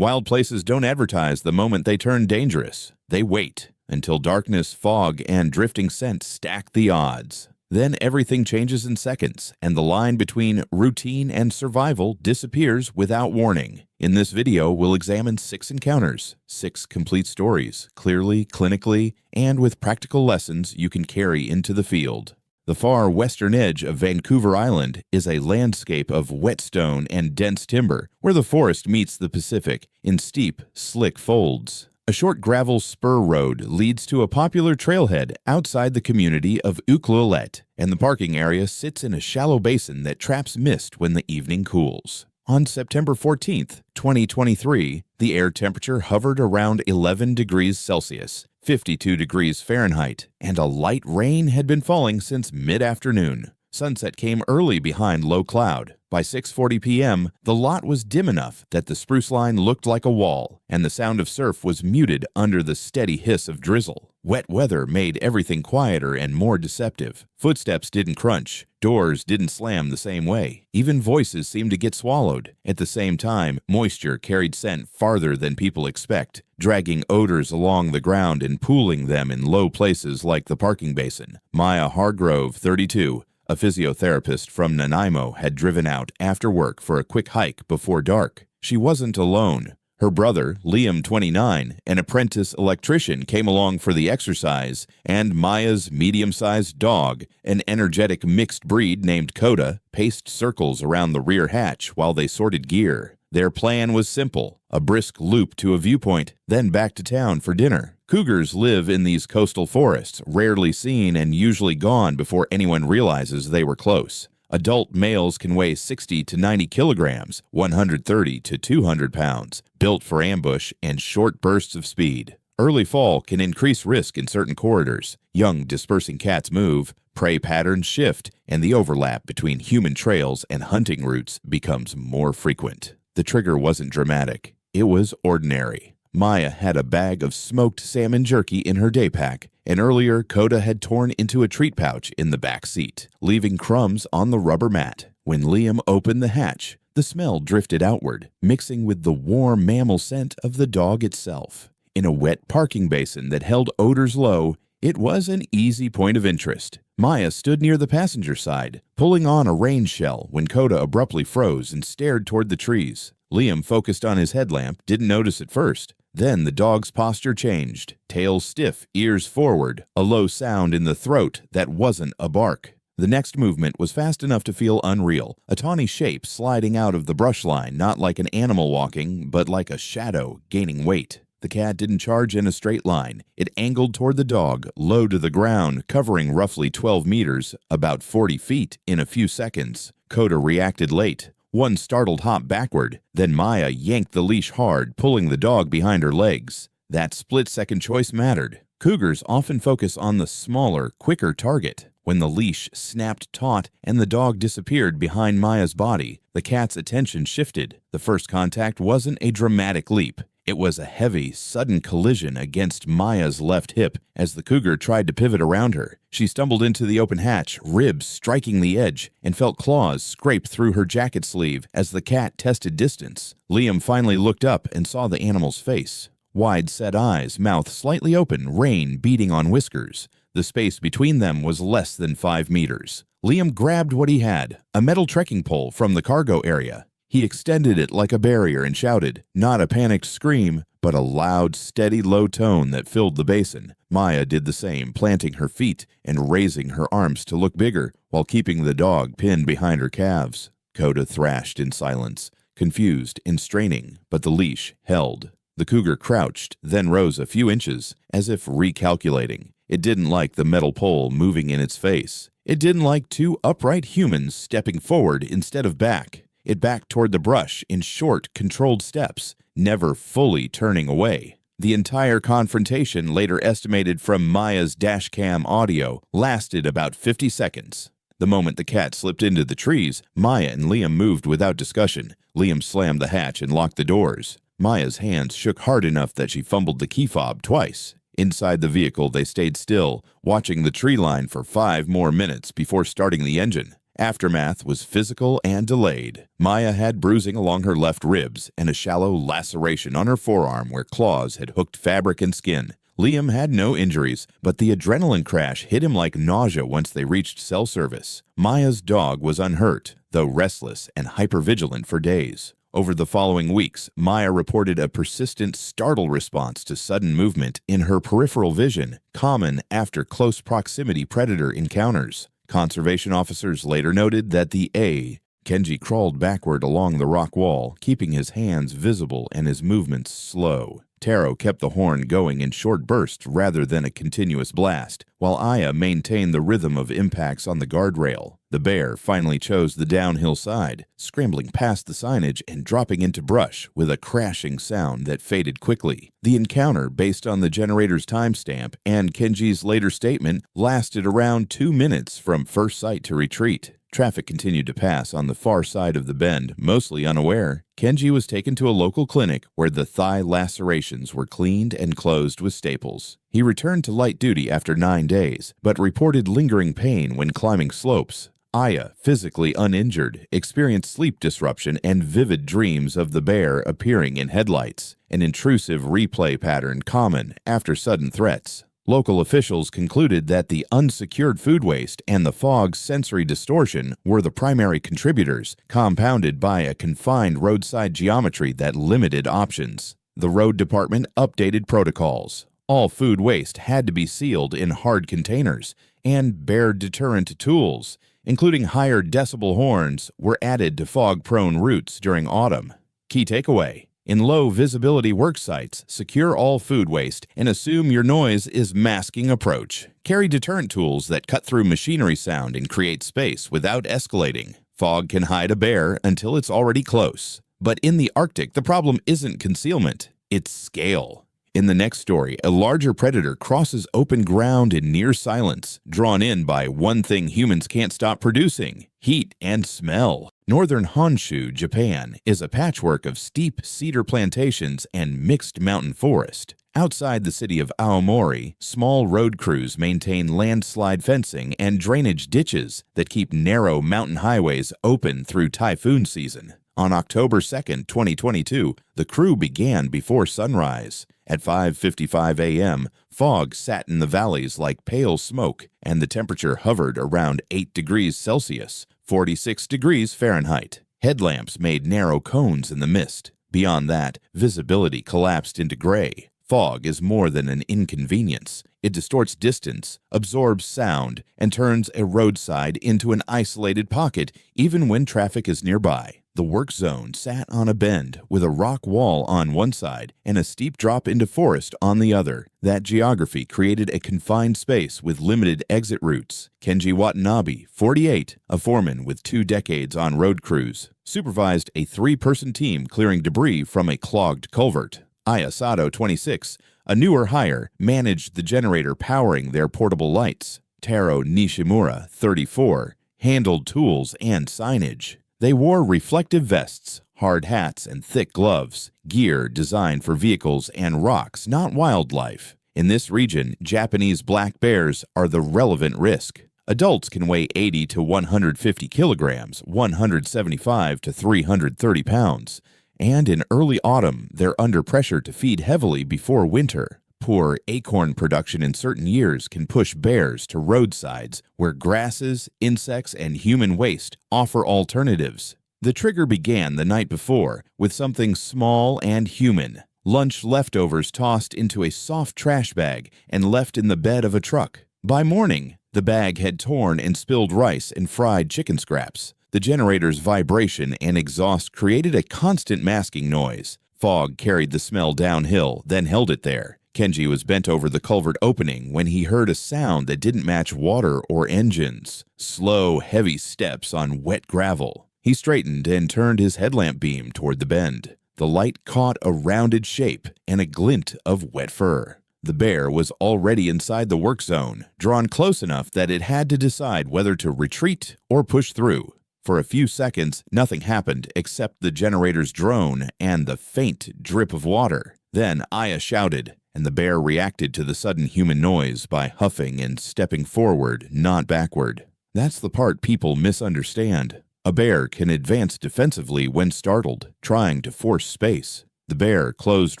Wild places don't advertise the moment they turn dangerous. They wait until darkness, fog, and drifting scent stack the odds. Then everything changes in seconds, and the line between routine and survival disappears without warning. In this video, we'll examine 6 encounters, 6 complete stories, clearly, clinically, and with practical lessons you can carry into the field. The far western edge of Vancouver Island is a landscape of whetstone and dense timber, where the forest meets the Pacific in steep, slick folds. A short gravel spur road leads to a popular trailhead outside the community of Ucluelet, and the parking area sits in a shallow basin that traps mist when the evening cools. On September 14, 2023, the air temperature hovered around 11 degrees Celsius, 52 degrees Fahrenheit, and a light rain had been falling since mid-afternoon. Sunset came early behind low cloud. By 6:40 p.m., the lot was dim enough that the spruce line looked like a wall, and the sound of surf was muted under the steady hiss of drizzle. Wet weather made everything quieter and more deceptive. Footsteps didn't crunch. Doors didn't slam the same way. Even voices seemed to get swallowed. At the same time, moisture carried scent farther than people expect, dragging odors along the ground and pooling them in low places like the parking basin. Maya Hargrove, 32, a physiotherapist from Nanaimo, had driven out after work for a quick hike before dark. She wasn't alone. Her brother, Liam, 29, an apprentice electrician, came along for the exercise, and Maya's medium-sized dog, an energetic mixed breed named Coda, paced circles around the rear hatch while they sorted gear. Their plan was simple: a brisk loop to a viewpoint, then back to town for dinner. Cougars live in these coastal forests, rarely seen and usually gone before anyone realizes they were close. Adult males can weigh 60 to 90 kilograms, 130 to 200 pounds, built for ambush and short bursts of speed. Early fall can increase risk in certain corridors. Young dispersing cats move, prey patterns shift, and the overlap between human trails and hunting routes becomes more frequent. The trigger wasn't dramatic. It was ordinary. Maya had a bag of smoked salmon jerky in her day pack, and earlier Coda had torn into a treat pouch in the back seat, leaving crumbs on the rubber mat. When Liam opened the hatch, the smell drifted outward, mixing with the warm mammal scent of the dog itself. In a wet parking basin that held odors low, it was an easy point of interest. Maya stood near the passenger side, pulling on a rain shell when Coda abruptly froze and stared toward the trees. Liam focused on his headlamp, didn't notice at first. Then the dog's posture changed. Tail stiff, ears forward, a low sound in the throat that wasn't a bark. The next movement was fast enough to feel unreal, a tawny shape sliding out of the brush line, not like an animal walking, but like a shadow gaining weight. The cat didn't charge in a straight line. It angled toward the dog, low to the ground, covering roughly 12 meters, about 40 feet, in a few seconds. Coda reacted late. One startled hop backward, then Maya yanked the leash hard, pulling the dog behind her legs. That split-second choice mattered. Cougars often focus on the smaller, quicker target. When the leash snapped taut and the dog disappeared behind Maya's body, the cat's attention shifted. The first contact wasn't a dramatic leap. It was a heavy, sudden collision against Maya's left hip as the cougar tried to pivot around her. She stumbled into the open hatch, ribs striking the edge, and felt claws scrape through her jacket sleeve as the cat tested distance. Liam finally looked up and saw the animal's face. Wide-set eyes, mouth slightly open, rain beating on whiskers. The space between them was less than 5 meters. Liam grabbed what he had, a metal trekking pole from the cargo area. He extended it like a barrier and shouted, not a panicked scream, but a loud, steady, low tone that filled the basin. Maya did the same, planting her feet and raising her arms to look bigger while keeping the dog pinned behind her calves. Coda thrashed in silence, confused and straining, but the leash held. The cougar crouched, then rose a few inches, as if recalculating. It didn't like the metal pole moving in its face. It didn't like 2 upright humans stepping forward instead of back. It backed toward the brush in short, controlled steps, never fully turning away. The entire confrontation, later estimated from Maya's dashcam audio, lasted about 50 seconds. The moment the cat slipped into the trees, Maya and Liam moved without discussion. Liam slammed the hatch and locked the doors. Maya's hands shook hard enough that she fumbled the key fob twice. Inside the vehicle, they stayed still, watching the tree line for 5 more minutes before starting the engine. Aftermath was physical and delayed. Maya had bruising along her left ribs and a shallow laceration on her forearm where claws had hooked fabric and skin. Liam had no injuries, but the adrenaline crash hit him like nausea once they reached cell service. Maya's dog was unhurt, though restless and hypervigilant for days. Over the following weeks, Maya reported a persistent startle response to sudden movement in her peripheral vision, common after close proximity predator encounters. Conservation officers later noted that Kenji crawled backward along the rock wall, keeping his hands visible and his movements slow. Taro kept the horn going in short bursts rather than a continuous blast, while Aya maintained the rhythm of impacts on the guardrail. The bear finally chose the downhill side, scrambling past the signage and dropping into brush with a crashing sound that faded quickly. The encounter, based on the generator's timestamp and Kenji's later statement, lasted around 2 minutes from first sight to retreat. Traffic continued to pass on the far side of the bend, mostly unaware. Kenji was taken to a local clinic where the thigh lacerations were cleaned and closed with staples. He returned to light duty after 9 days, but reported lingering pain when climbing slopes. Aya, physically uninjured, experienced sleep disruption and vivid dreams of the bear appearing in headlights, an intrusive replay pattern common after sudden threats. Local officials concluded that the unsecured food waste and the fog's sensory distortion were the primary contributors, compounded by a confined roadside geometry that limited options. The road department updated protocols. All food waste had to be sealed in hard containers, and bear deterrent tools, including higher decibel horns, were added to fog-prone routes during autumn. Key takeaway: in low-visibility work sites, secure all food waste and assume your noise is masking approach. Carry deterrent tools that cut through machinery sound and create space without escalating. Fog can hide a bear until it's already close. But in the Arctic, the problem isn't concealment, it's scale. In the next story, a larger predator crosses open ground in near silence, drawn in by one thing humans can't stop producing: heat and smell. Northern Honshu, Japan, is a patchwork of steep cedar plantations and mixed mountain forest. Outside the city of Aomori, small road crews maintain landslide fencing and drainage ditches that keep narrow mountain highways open through typhoon season. On October 2, 2022, the crew began before sunrise. At 5:55 a.m., fog sat in the valleys like pale smoke, and the temperature hovered around 8 degrees Celsius, 46 degrees Fahrenheit. Headlamps made narrow cones in the mist. Beyond that, visibility collapsed into gray. Fog is more than an inconvenience. It distorts distance, absorbs sound, and turns a roadside into an isolated pocket even when traffic is nearby. The work zone sat on a bend with a rock wall on one side and a steep drop into forest on the other. That geography created a confined space with limited exit routes. Kenji Watanabe, 48, a foreman with 2 decades on road crews, supervised a 3-person team clearing debris from a clogged culvert. Aya Sato, 26, a newer hire, managed the generator powering their portable lights. Taro Nishimura, 34, handled tools and signage. They wore reflective vests, hard hats, and thick gloves, gear designed for vehicles and rocks, not wildlife. In this region, Japanese black bears are the relevant risk. Adults can weigh 80 to 150 kilograms, 175 to 330 pounds, and in early autumn, they're under pressure to feed heavily before winter. Poor acorn production in certain years can push bears to roadsides where grasses, insects, and human waste offer alternatives. The trigger began the night before with something small and human: lunch leftovers tossed into a soft trash bag and left in the bed of a truck. By morning, the bag had torn and spilled rice and fried chicken scraps. The generator's vibration and exhaust created a constant masking noise. Fog carried the smell downhill, then held it there. Kenji was bent over the culvert opening when he heard a sound that didn't match water or engines. Slow, heavy steps on wet gravel. He straightened and turned his headlamp beam toward the bend. The light caught a rounded shape and a glint of wet fur. The bear was already inside the work zone, drawn close enough that it had to decide whether to retreat or push through. For a few seconds, nothing happened except the generator's drone and the faint drip of water. Then Aya shouted, and the bear reacted to the sudden human noise by huffing and stepping forward, not backward. That's the part people misunderstand. A bear can advance defensively when startled, trying to force space. The bear closed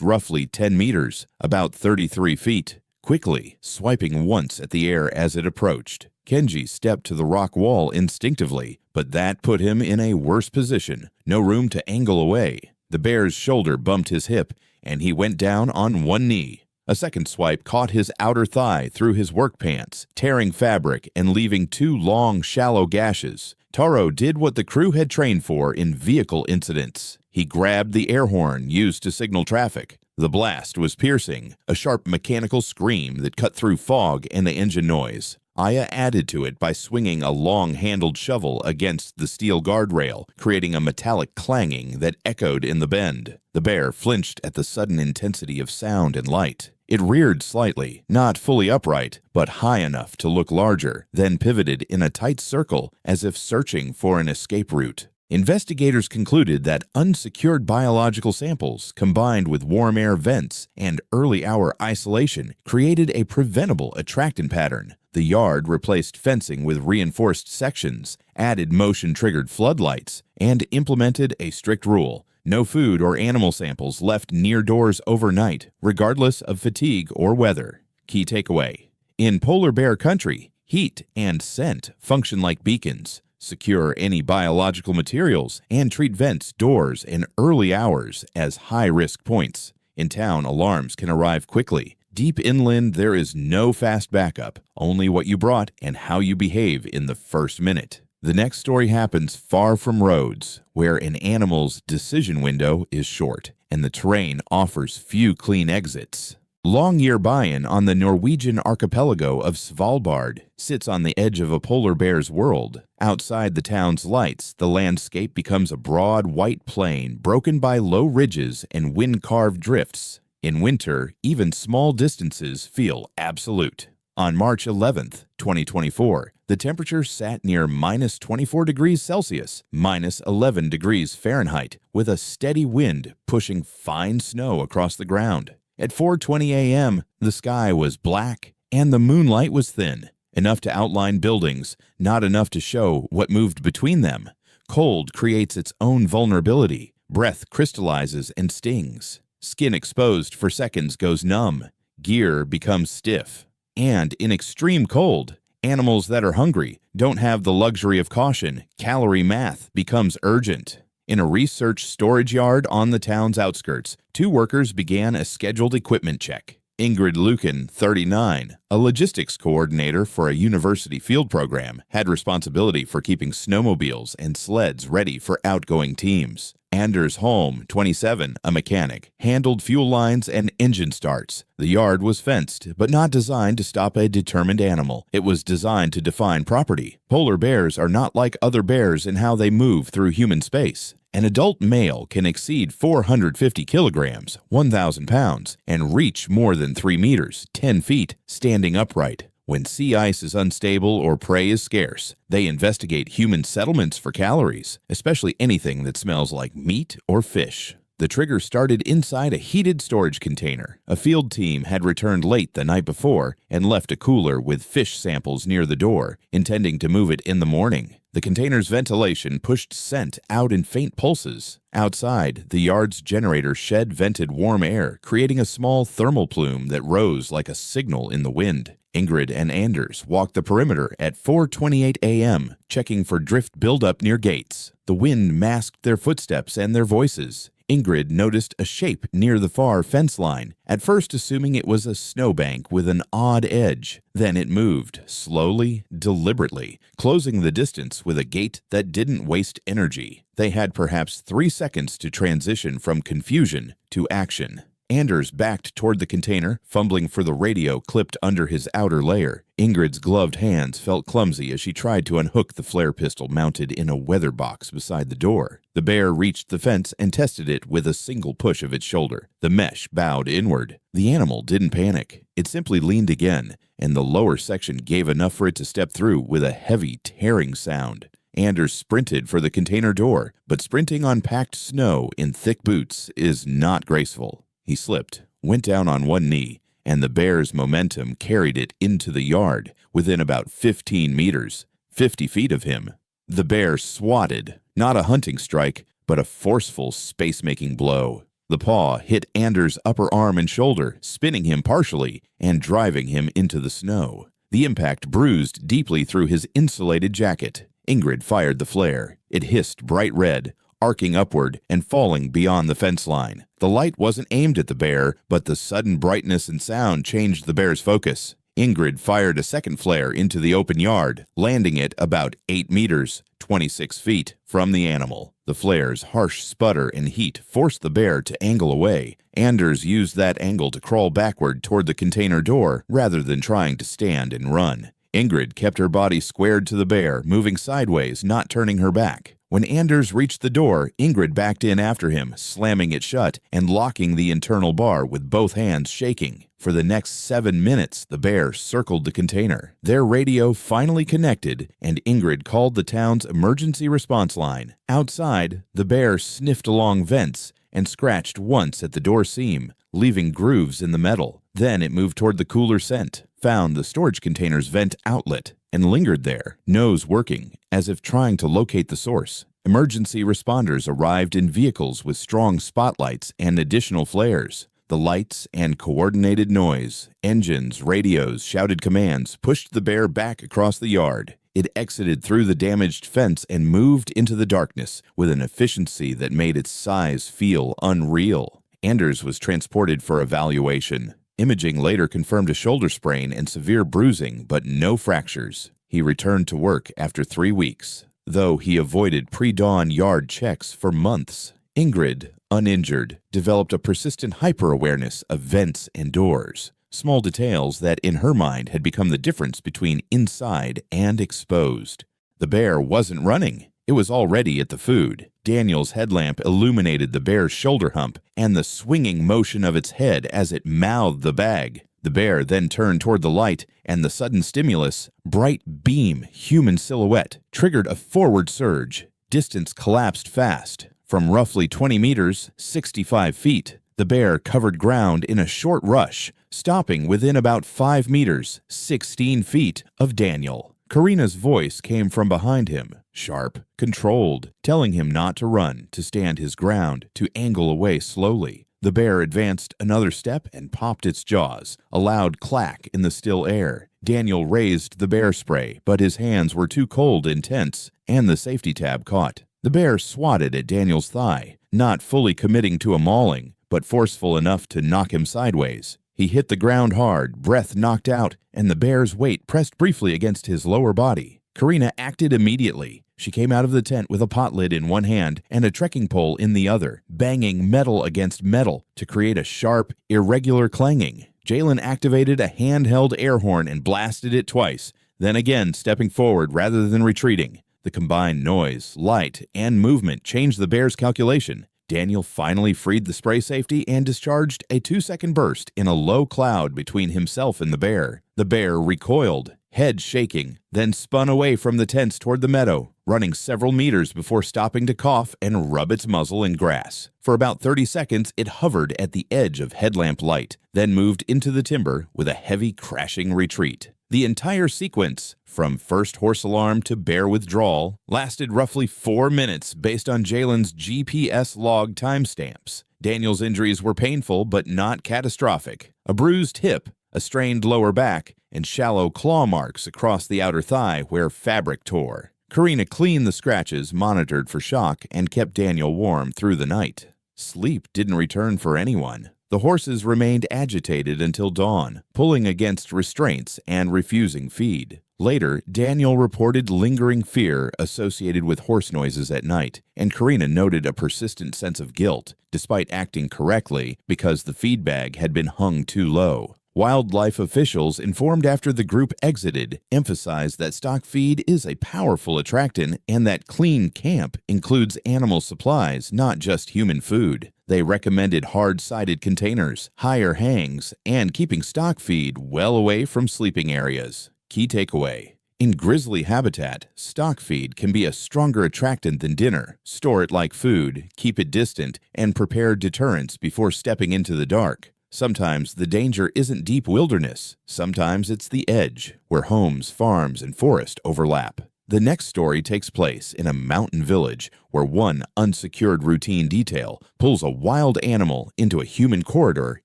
roughly 10 meters, about 33 feet, quickly, swiping once at the air as it approached. Kenji stepped to the rock wall instinctively, but that put him in a worse position. No room to angle away. The bear's shoulder bumped his hip, and he went down on one knee. A second swipe caught his outer thigh through his work pants, tearing fabric and leaving 2 long, shallow gashes. Taro did what the crew had trained for in vehicle incidents. He grabbed the air horn used to signal traffic. The blast was piercing, a sharp mechanical scream that cut through fog and the engine noise. Aya added to it by swinging a long-handled shovel against the steel guardrail, creating a metallic clanging that echoed in the bend. The bear flinched at the sudden intensity of sound and light. It reared slightly, not fully upright, but high enough to look larger, then pivoted in a tight circle as if searching for an escape route. Investigators concluded that unsecured biological samples, combined with warm air vents and early-hour isolation, created a preventable attractant pattern. The yard replaced fencing with reinforced sections, added motion-triggered floodlights, and implemented a strict rule: no food or animal samples left near doors overnight, regardless of fatigue or weather. Key takeaway: in polar bear country, heat and scent function like beacons. Secure any biological materials and treat vents, doors, and early hours as high-risk points. In town, alarms can arrive quickly. Deep inland, there is no fast backup, only what you brought and how you behave in the first minute. The next story happens far from roads, where an animal's decision window is short, and the terrain offers few clean exits. Longyearbyen on the Norwegian archipelago of Svalbard sits on the edge of a polar bear's world. Outside the town's lights, the landscape becomes a broad white plain broken by low ridges and wind-carved drifts. In winter, even small distances feel absolute. On March 11th, 2024, the temperature sat near minus 24 degrees Celsius, minus 11 degrees Fahrenheit, with a steady wind pushing fine snow across the ground. At 4:20 a.m., the sky was black and the moonlight was thin, enough to outline buildings, not enough to show what moved between them. Cold creates its own vulnerability. Breath crystallizes and stings. Skin exposed for seconds goes numb. Gear becomes stiff. And in extreme cold, animals that are hungry don't have the luxury of caution. Calorie math becomes urgent. In a research storage yard on the town's outskirts, 2 workers began a scheduled equipment check. Ingrid Luken, 39, a logistics coordinator for a university field program, had responsibility for keeping snowmobiles and sleds ready for outgoing teams. Anders Holm, 27, a mechanic, handled fuel lines and engine starts. The yard was fenced, but not designed to stop a determined animal. It was designed to define property. Polar bears are not like other bears in how they move through human space. An adult male can exceed 450 kilograms, 1,000 pounds, and reach more than 3 meters, 10 feet, standing upright. When sea ice is unstable or prey is scarce, they investigate human settlements for calories, especially anything that smells like meat or fish. The trigger started inside a heated storage container. A field team had returned late the night before and left a cooler with fish samples near the door, intending to move it in the morning. The container's ventilation pushed scent out in faint pulses. Outside, the yard's generator shed vented warm air, creating a small thermal plume that rose like a signal in the wind. Ingrid and Anders walked the perimeter at 4:28 a.m., checking for drift buildup near gates. The wind masked their footsteps and their voices. Ingrid noticed a shape near the far fence line, at first assuming it was a snowbank with an odd edge. Then it moved, slowly, deliberately, closing the distance with a gait that didn't waste energy. They had perhaps 3 seconds to transition from confusion to action. Anders backed toward the container, fumbling for the radio clipped under his outer layer. Ingrid's gloved hands felt clumsy as she tried to unhook the flare pistol mounted in a weather box beside the door. The bear reached the fence and tested it with a single push of its shoulder. The mesh bowed inward. The animal didn't panic. It simply leaned again, and the lower section gave enough for it to step through with a heavy, tearing sound. Anders sprinted for the container door, but sprinting on packed snow in thick boots is not graceful. He slipped, went down on one knee, and the bear's momentum carried it into the yard within about 15 meters. 50 feet of him. The bear swatted, not a hunting strike, but a forceful space-making blow. The paw hit Anders' upper arm and shoulder, spinning him partially and driving him into the snow. The impact bruised deeply through his insulated jacket. Ingrid fired the flare. It hissed bright red, arcing upward and falling beyond the fence line. The light wasn't aimed at the bear, but the sudden brightness and sound changed the bear's focus. Ingrid fired a second flare into the open yard, landing it about 8 meters, 26 feet, from the animal. The flare's harsh sputter and heat forced the bear to angle away. Anders used that angle to crawl backward toward the container door rather than trying to stand and run. Ingrid kept her body squared to the bear, moving sideways, not turning her back. When Anders reached the door, Ingrid backed in after him, slamming it shut and locking the internal bar with both hands shaking. For the next 7 minutes, the bear circled the container. Their radio finally connected, and Ingrid called the town's emergency response line. Outside, the bear sniffed along vents and scratched once at the door seam, leaving grooves in the metal. Then it moved toward the cooler scent, found the storage container's vent outlet, and lingered there, nose working, as if trying to locate the source. Emergency responders arrived in vehicles with strong spotlights and additional flares. The lights and coordinated noise, engines, radios, shouted commands pushed the bear back across the yard. It exited through the damaged fence and moved into the darkness with an efficiency that made its size feel unreal. Anders was transported for evaluation. Imaging later confirmed a shoulder sprain and severe bruising, but no fractures. He returned to work after 3 weeks, though he avoided pre-dawn yard checks for months. Ingrid, uninjured, developed a persistent hyper-awareness of vents and doors, small details that in her mind had become the difference between inside and exposed. The bear wasn't running. It was already at the food. Daniel's headlamp illuminated the bear's shoulder hump and the swinging motion of its head as it mouthed the bag. The bear then turned toward the light, and the sudden stimulus, bright beam, human silhouette, triggered a forward surge. Distance collapsed fast. From roughly 20 meters, 65 feet, the bear covered ground in a short rush, stopping within about 5 meters, 16 feet, of Daniel. Karina's voice came from behind him, sharp, controlled, telling him not to run, to stand his ground, to angle away slowly. The bear advanced another step and popped its jaws, a loud clack in the still air. Daniel raised the bear spray, but his hands were too cold and tense, and the safety tab caught. The bear swatted at Daniel's thigh, not fully committing to a mauling, but forceful enough to knock him sideways. He hit the ground hard, breath knocked out, and the bear's weight pressed briefly against his lower body. Karina acted immediately. She came out of the tent with a pot lid in one hand and a trekking pole in the other, banging metal against metal to create a sharp, irregular clanging. Jalen activated a handheld air horn and blasted it twice, then again stepping forward rather than retreating. The combined noise, light, and movement changed the bear's calculation. Daniel finally freed the spray safety and discharged a 2-second burst in a low cloud between himself and the bear. The bear recoiled, head shaking, then spun away from the tents toward the meadow, running several meters before stopping to cough and rub its muzzle in grass. For about 30 seconds, it hovered at the edge of headlamp light, then moved into the timber with a heavy crashing retreat. The entire sequence, from first horse alarm to bear withdrawal, lasted roughly 4 minutes based on Jalen's GPS log timestamps. Daniel's injuries were painful but not catastrophic. A bruised hip, a strained lower back, and shallow claw marks across the outer thigh where fabric tore. Karina cleaned the scratches, monitored for shock, and kept Daniel warm through the night. Sleep didn't return for anyone. The horses remained agitated until dawn, pulling against restraints and refusing feed. Later, Daniel reported lingering fear associated with horse noises at night, and Karina noted a persistent sense of guilt, despite acting correctly because the feed bag had been hung too low. Wildlife officials, informed after the group exited, emphasized that stock feed is a powerful attractant and that clean camp includes animal supplies, not just human food. They recommended hard-sided containers, higher hangs, and keeping stock feed well away from sleeping areas. Key takeaway: in grizzly habitat, stock feed can be a stronger attractant than dinner. Store it like food, keep it distant, and prepare deterrents before stepping into the dark. Sometimes the danger isn't deep wilderness. Sometimes it's the edge, where homes, farms, and forest overlap. The next story takes place in a mountain village where one unsecured routine detail pulls a wild animal into a human corridor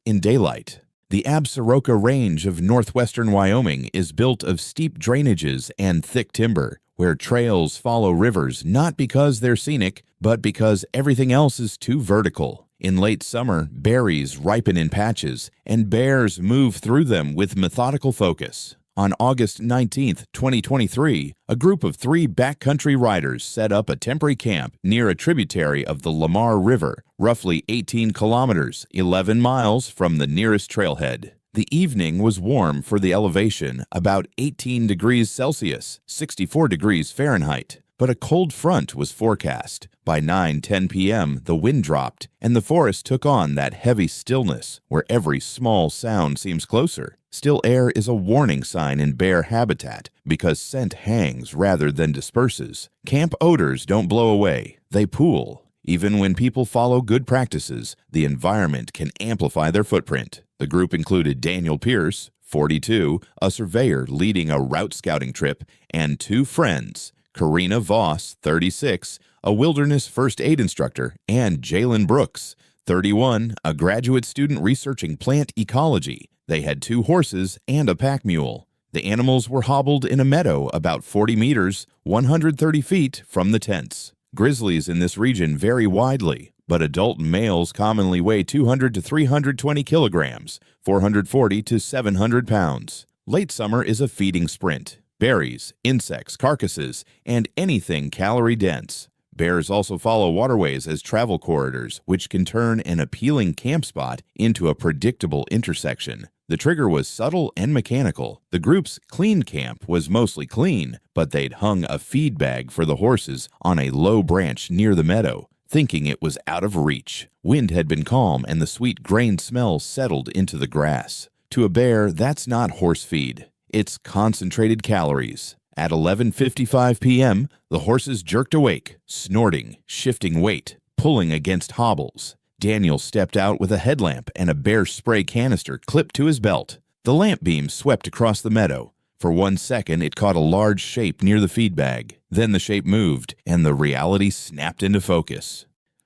in daylight. The Absaroka Range of northwestern Wyoming is built of steep drainages and thick timber, where trails follow rivers not because they're scenic, but because everything else is too vertical. In late summer, berries ripen in patches, and bears move through them with methodical focus. On August 19, 2023, a group of 3 backcountry riders set up a temporary camp near a tributary of the Lamar River, roughly 18 kilometers, 11 miles from the nearest trailhead. The evening was warm for the elevation, about 18 degrees Celsius, 64 degrees Fahrenheit. But a cold front was forecast. By 9:10 p.m., the wind dropped, and the forest took on that heavy stillness where every small sound seems closer. Still air is a warning sign in bear habitat because scent hangs rather than disperses. Camp odors don't blow away, they pool. Even when people follow good practices, the environment can amplify their footprint. The group included Daniel Pierce, 42, a surveyor leading a route scouting trip, and 2 friends, Karina Voss, 36, a wilderness first aid instructor, and Jalen Brooks, 31, a graduate student researching plant ecology. They had 2 horses and a pack mule. The animals were hobbled in a meadow about 40 meters, 130 feet from the tents. Grizzlies in this region vary widely, but adult males commonly weigh 200 to 320 kilograms, 440 to 700 pounds. Late summer is a feeding sprint. Berries, insects, carcasses, and anything calorie-dense. Bears also follow waterways as travel corridors, which can turn an appealing camp spot into a predictable intersection. The trigger was subtle and mechanical. The group's clean camp was mostly clean, but they'd hung a feed bag for the horses on a low branch near the meadow, thinking it was out of reach. Wind had been calm, and the sweet grain smell settled into the grass. To a bear, that's not horse feed. It's concentrated calories. At 11:55 p.m., the horses jerked awake, snorting, shifting weight, pulling against hobbles. Daniel stepped out with a headlamp and a bear spray canister clipped to his belt. The lamp beam swept across the meadow. For 1 second, it caught a large shape near the feed bag. Then the shape moved, and the reality snapped into focus.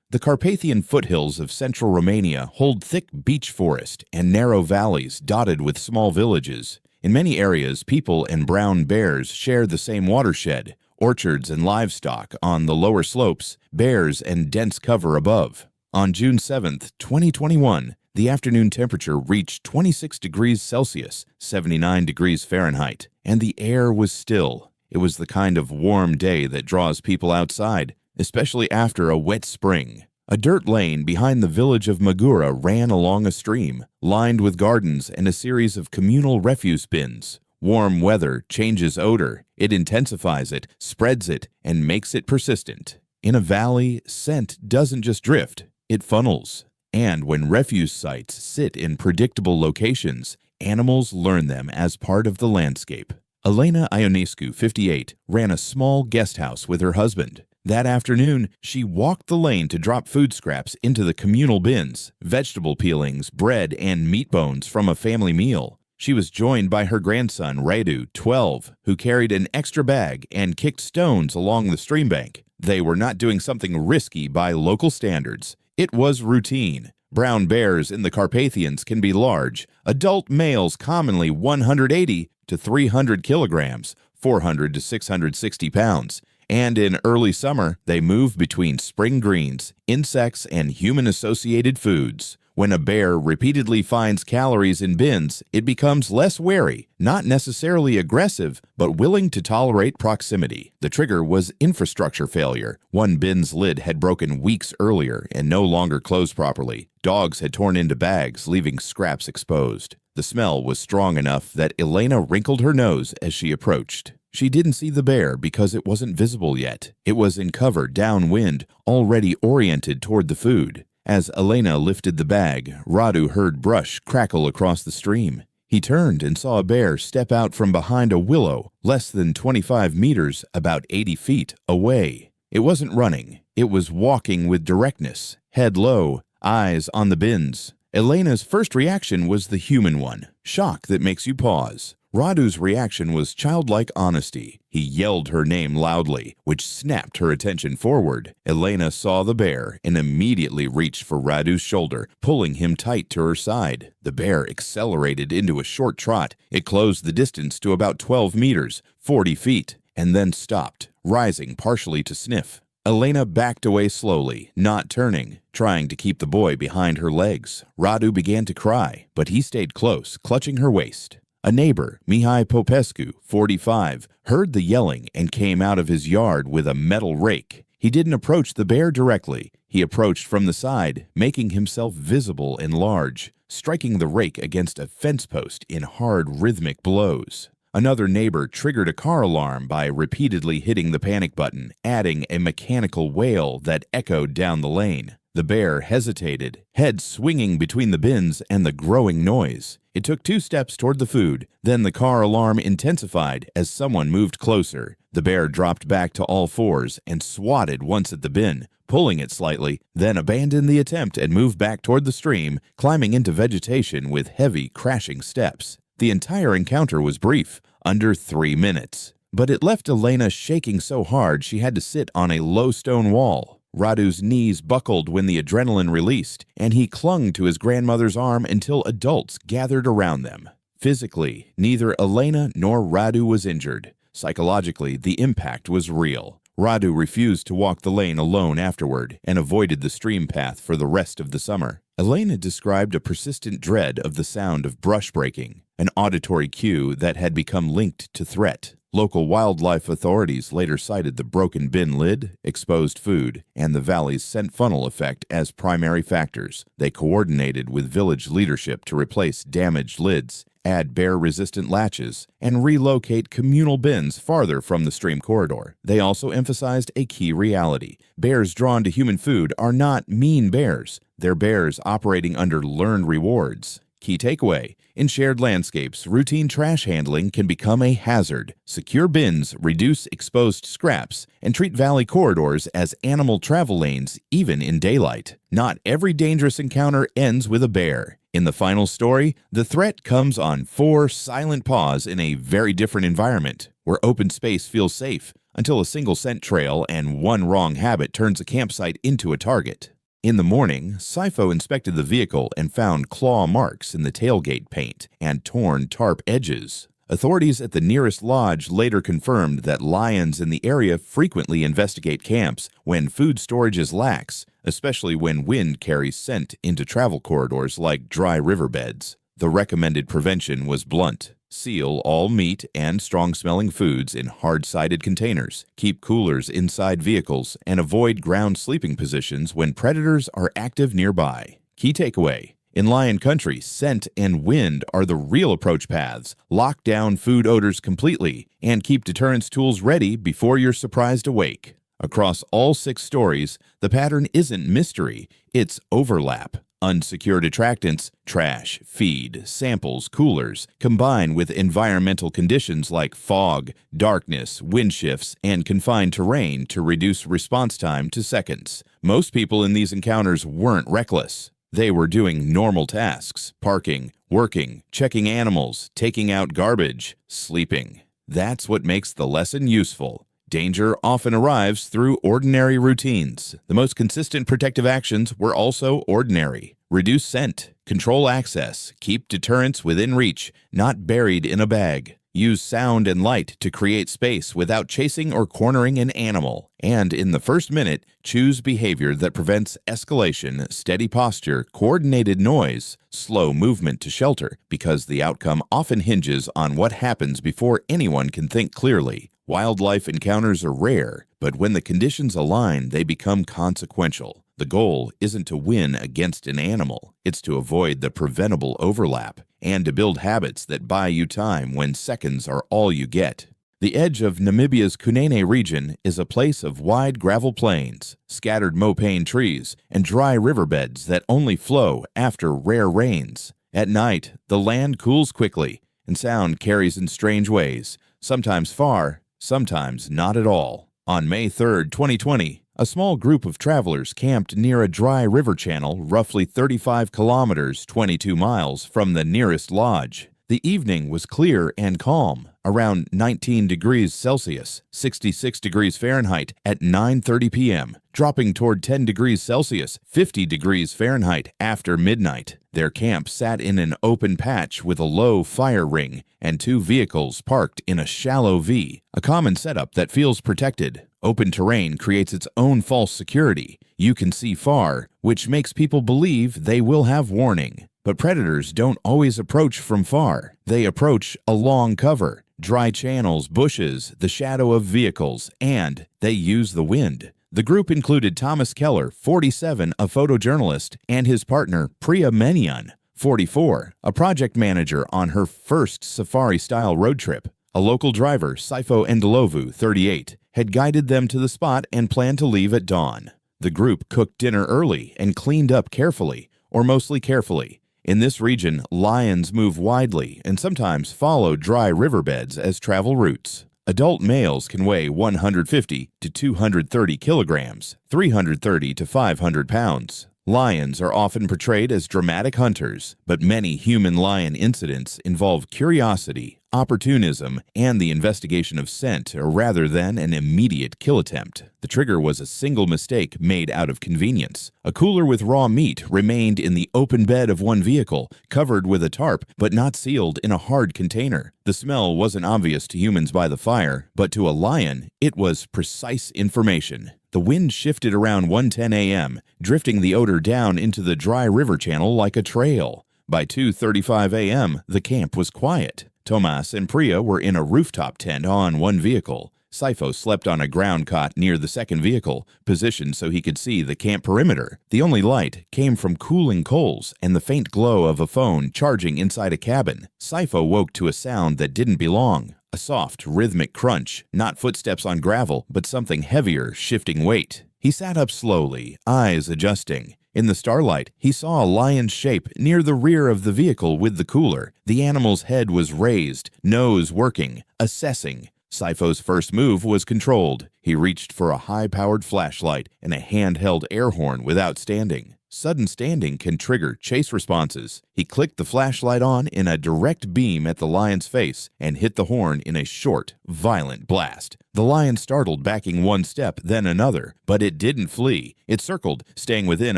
The Carpathian foothills of central Romania hold thick beech forest and narrow valleys dotted with small villages. In many areas, people and brown bears share the same watershed, orchards and livestock on the lower slopes, bears and dense cover above. On June 7, 2021, the afternoon temperature reached 26 degrees Celsius, 79 degrees Fahrenheit, and the air was still. It was the kind of warm day that draws people outside, especially after a wet spring. A dirt lane behind the village of Magura ran along a stream, lined with gardens and a series of communal refuse bins. Warm weather changes odor. It intensifies it, spreads it, and makes it persistent. In a valley, scent doesn't just drift, it funnels. And when refuse sites sit in predictable locations, animals learn them as part of the landscape. Elena Ionescu, 58, ran a small guest house with her husband. That afternoon, she walked the lane to drop food scraps into the communal bins, vegetable peelings, bread, and meat bones from a family meal. She was joined by her grandson, Radu, 12, who carried an extra bag and kicked stones along the stream bank. They were not doing something risky by local standards. It was routine. Brown bears in the Carpathians can be large. Adult males commonly 180 to 300 kilograms, 400 to 660 pounds. And in early summer, they move between spring greens, insects, and human-associated foods. When a bear repeatedly finds calories in bins, it becomes less wary, not necessarily aggressive, but willing to tolerate proximity. The trigger was infrastructure failure. One bin's lid had broken weeks earlier and no longer closed properly. Dogs had torn into bags, leaving scraps exposed. The smell was strong enough that Elena wrinkled her nose as she approached. She didn't see the bear because it wasn't visible yet. It was in cover downwind, already oriented toward the food. As Elena lifted the bag, Radu heard brush crackle across the stream. He turned and saw a bear step out from behind a willow, less than 25 meters, about 80 feet away. It wasn't running. It was walking with directness, head low, eyes on the bins. Elena's first reaction was the human one, shock that makes you pause. Radu's reaction was childlike honesty. He yelled her name loudly, which snapped her attention forward. Elena saw the bear and immediately reached for Radu's shoulder, pulling him tight to her side. The bear accelerated into a short trot. It closed the distance to about 12 meters, 40 feet, and then stopped, rising partially to sniff. Elena backed away slowly, not turning, trying to keep the boy behind her legs. Radu began to cry, but he stayed close, clutching her waist. A neighbor, Mihai Popescu, 45, heard the yelling and came out of his yard with a metal rake. He didn't approach the bear directly. He approached from the side, making himself visible and large, striking the rake against a fence post in hard, rhythmic blows. Another neighbor triggered a car alarm by repeatedly hitting the panic button, adding a mechanical wail that echoed down the lane. The bear hesitated, head swinging between the bins and the growing noise. It took 2 steps toward the food. Then the car alarm intensified as someone moved closer. The bear dropped back to all fours and swatted once at the bin, pulling it slightly, then abandoned the attempt and moved back toward the stream, climbing into vegetation with heavy, crashing steps. The entire encounter was brief, under 3 minutes. But it left Elena shaking so hard she had to sit on a low stone wall. Radu's knees buckled when the adrenaline released, and he clung to his grandmother's arm until adults gathered around them. Physically, neither Elena nor Radu was injured. Psychologically, the impact was real. Radu refused to walk the lane alone afterward and avoided the stream path for the rest of the summer. Elena described a persistent dread of the sound of brush breaking, an auditory cue that had become linked to threat. Local wildlife authorities later cited the broken bin lid, exposed food, and the valley's scent funnel effect as primary factors. They coordinated with village leadership to replace damaged lids, add bear-resistant latches, and relocate communal bins farther from the stream corridor. They also emphasized a key reality. Bears drawn to human food are not mean bears. They're bears operating under learned rewards. Key takeaway: in shared landscapes, routine trash handling can become a hazard. Secure bins, reduce exposed scraps, and treat valley corridors as animal travel lanes, even in daylight. Not every dangerous encounter ends with a bear. In the final story, the threat comes on 4 silent paws in a very different environment, where open space feels safe, until a single scent trail and one wrong habit turns a campsite into a target. In the morning, Sifo inspected the vehicle and found claw marks in the tailgate paint and torn tarp edges. Authorities at the nearest lodge later confirmed that lions in the area frequently investigate camps when food storage is lax, especially when wind carries scent into travel corridors like dry riverbeds. The recommended prevention was blunt. Seal all meat and strong-smelling foods in hard-sided containers, keep coolers inside vehicles, and avoid ground sleeping positions when predators are active nearby. Key takeaway: in lion country, scent and wind are the real approach paths. Lock down food odors completely, and keep deterrence tools ready before you're surprised awake. Across all 6 stories, the pattern isn't mystery, it's overlap. Unsecured attractants, trash, feed, samples, coolers, combine with environmental conditions like fog, darkness, wind shifts, and confined terrain to reduce response time to seconds. Most people in these encounters weren't reckless. They were doing normal tasks: parking, working, checking animals, taking out garbage, sleeping. That's what makes the lesson useful. Danger often arrives through ordinary routines. The most consistent protective actions were also ordinary. Reduce scent, control access, keep deterrence within reach, not buried in a bag. Use sound and light to create space without chasing or cornering an animal. And in the first minute, choose behavior that prevents escalation, steady posture, coordinated noise, slow movement to shelter, because the outcome often hinges on what happens before anyone can think clearly. Wildlife encounters are rare, but when the conditions align, they become consequential. The goal isn't to win against an animal, it's to avoid the preventable overlap and to build habits that buy you time when seconds are all you get. The edge of Namibia's Kunene region is a place of wide gravel plains, scattered mopane trees, and dry riverbeds that only flow after rare rains. At night, the land cools quickly, and sound carries in strange ways, sometimes far, sometimes not at all. On May 3, 2020, a small group of travelers camped near a dry river channel roughly 35 kilometers 22 miles from the nearest lodge. The evening was clear and calm, around 19 degrees Celsius, 66 degrees Fahrenheit at 9:30 p.m., dropping toward 10 degrees Celsius, 50 degrees Fahrenheit after midnight. Their camp sat in an open patch with a low fire ring and 2 vehicles parked in a shallow V, a common setup that feels protected. Open terrain creates its own false security. You can see far, which makes people believe they will have warning. But predators don't always approach from far. They approach along cover, dry channels, bushes, the shadow of vehicles, and they use the wind. The group included Thomas Keller, 47, a photojournalist, and his partner Priya Menian, 44, a project manager on her first safari-style road trip. A local driver, Saifo Endelovu, 38, had guided them to the spot and planned to leave at dawn. The group cooked dinner early and cleaned up carefully, or mostly carefully. In this region, lions move widely and sometimes follow dry riverbeds as travel routes. Adult males can weigh 150 to 230 kilograms, 330 to 500 pounds. Lions are often portrayed as dramatic hunters, but many human-lion incidents involve curiosity, opportunism, and the investigation of scent rather than an immediate kill attempt. The trigger was a single mistake made out of convenience. A cooler with raw meat remained in the open bed of one vehicle, covered with a tarp but not sealed in a hard container. The smell wasn't obvious to humans by the fire, but to a lion, it was precise information. The wind shifted around 1:10 a.m., drifting the odor down into the dry river channel like a trail. By 2:35 a.m., the camp was quiet. Tomas and Priya were in a rooftop tent on one vehicle. Saifo slept on a ground cot near the second vehicle, positioned so he could see the camp perimeter. The only light came from cooling coals and the faint glow of a phone charging inside a cabin. Saifo woke to a sound that didn't belong. A soft, rhythmic crunch, not footsteps on gravel, but something heavier shifting weight. He sat up slowly, eyes adjusting. In the starlight, he saw a lion's shape near the rear of the vehicle with the cooler. The animal's head was raised, nose working, assessing. Saifo's first move was controlled. He reached for a high-powered flashlight and a handheld air horn without standing. Sudden standing can trigger chase responses. He clicked the flashlight on in a direct beam at the lion's face and hit the horn in a short, violent blast. The lion startled, backing one step, then another, but it didn't flee. It circled, staying within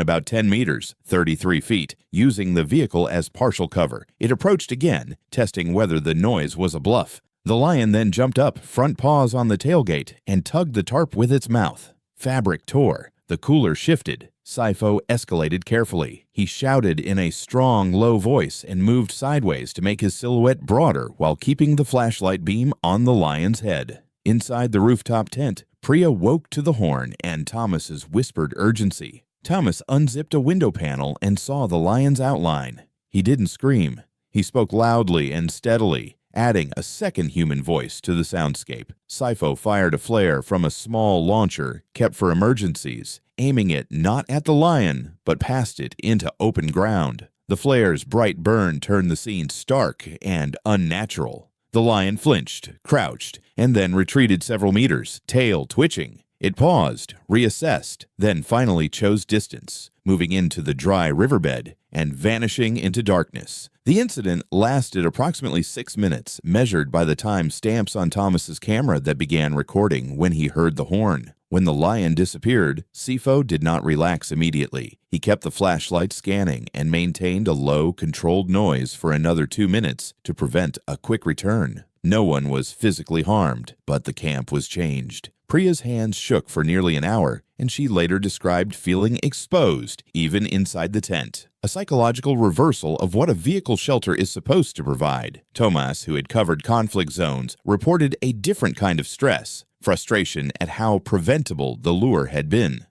about 10 meters, 33 feet, using the vehicle as partial cover. It approached again, testing whether the noise was a bluff. The lion then jumped up, front paws on the tailgate, and tugged the tarp with its mouth. Fabric tore. The cooler shifted. Saifo escalated carefully. He shouted in a strong, low voice and moved sideways to make his silhouette broader while keeping the flashlight beam on the lion's head. Inside the rooftop tent, Priya woke to the horn and Thomas's whispered urgency. Thomas unzipped a window panel and saw the lion's outline. He didn't scream. He spoke loudly and steadily, adding a second human voice to the soundscape. Saifo fired a flare from a small launcher kept for emergencies, aiming it not at the lion, but past it into open ground. The flare's bright burn turned the scene stark and unnatural. The lion flinched, crouched, and then retreated several meters, tail twitching. It paused, reassessed, then finally chose distance, moving into the dry riverbed and vanishing into darkness. The incident lasted approximately 6 minutes, measured by the time stamps on Thomas's camera that began recording when he heard the horn. When the lion disappeared, Saifo did not relax immediately. He kept the flashlight scanning and maintained a low, controlled noise for another 2 minutes to prevent a quick return. No one was physically harmed, but the camp was changed. Priya's hands shook for nearly an hour, and she later described feeling exposed, even inside the tent. A psychological reversal of what a vehicle shelter is supposed to provide. Tomas, who had covered conflict zones, reported a different kind of stress, frustration at how preventable the lure had been.